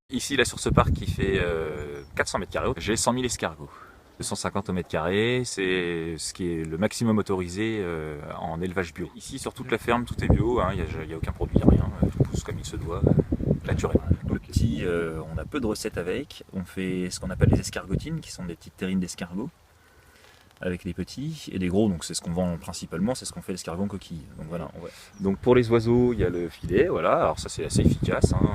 Ici, là, sur ce parc qui fait 400 mètres carrés, j'ai 100 000 escargots. 250 au mètre carré, c'est ce qui est le maximum autorisé en élevage bio. Ici, sur toute la ferme, tout est bio, hein, il n'y a aucun produit, rien, tout pousse comme il se doit, naturel. Le petit, on a peu de recettes avec, on fait ce qu'on appelle les escargotines, qui sont des petites terrines d'escargots, avec les petits et les gros, donc c'est ce qu'on vend principalement, c'est ce qu'on fait l'escargot en coquille. Donc voilà. Donc pour les oiseaux, il y a le filet, voilà, alors ça c'est assez efficace, hein,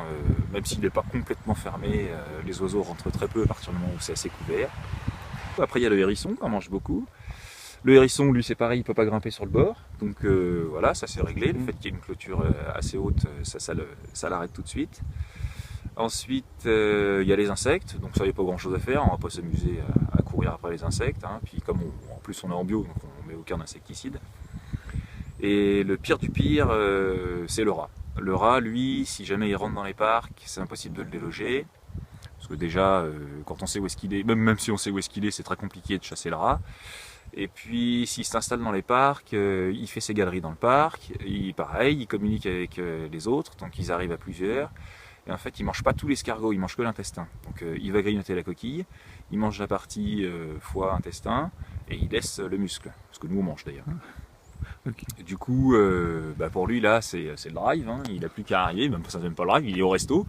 même s'il n'est pas complètement fermé, les oiseaux rentrent très peu à partir du moment où c'est assez couvert. Après il y a le hérisson, on en mange beaucoup. Le hérisson, lui c'est pareil, il ne peut pas grimper sur le bord, donc voilà, ça c'est réglé, le fait qu'il y ait une clôture assez haute, ça l'arrête tout de suite. Ensuite, il y a les insectes, donc ça, il n'y a pas grand chose à faire, on ne va pas s'amuser à courir après les insectes, hein. Puis comme en plus on est en bio, donc on ne met aucun insecticide. Et le pire du pire, c'est le rat. Le rat, lui, si jamais il rentre dans les parcs, c'est impossible de le déloger. Parce que déjà, quand on sait où est-ce qu'il est, même si on sait où est-ce qu'il est, c'est très compliqué de chasser le rat. Et puis, s'il s'installe dans les parcs, il fait ses galeries dans le parc, pareil, il communique avec les autres, donc ils arrivent à plusieurs. Et en fait, il ne mange pas tout l'escargot, il mange que l'intestin. Donc il va grignoter la coquille, il mange la partie foie, intestin, et il laisse le muscle. Ce que nous on mange d'ailleurs. Okay. Du coup, pour lui là, c'est le drive, hein. Il n'a plus qu'à arriver, même pas le drive, il est au resto.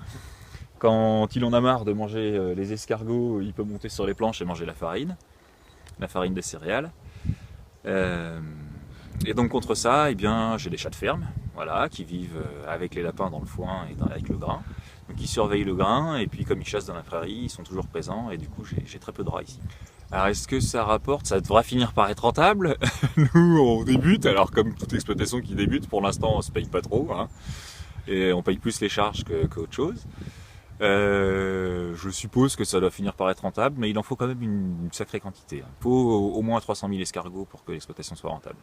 Quand il en a marre de manger les escargots, il peut monter sur les planches et manger la farine des céréales. Et donc contre ça, eh bien, j'ai des chats de ferme, voilà, qui vivent avec les lapins dans le foin et avec le grain. Donc ils surveillent le grain, et puis comme ils chassent dans la prairie, ils sont toujours présents, et du coup j'ai très peu de rats ici. Alors est-ce que ça rapporte? Ça devra finir par être rentable. Nous on débute, alors comme toute exploitation qui débute, pour l'instant on se paye pas trop, hein, et on paye plus les charges qu'autre chose. Je suppose que ça doit finir par être rentable, mais il en faut quand même une sacrée quantité. Il faut au moins 300 000 escargots pour que l'exploitation soit rentable.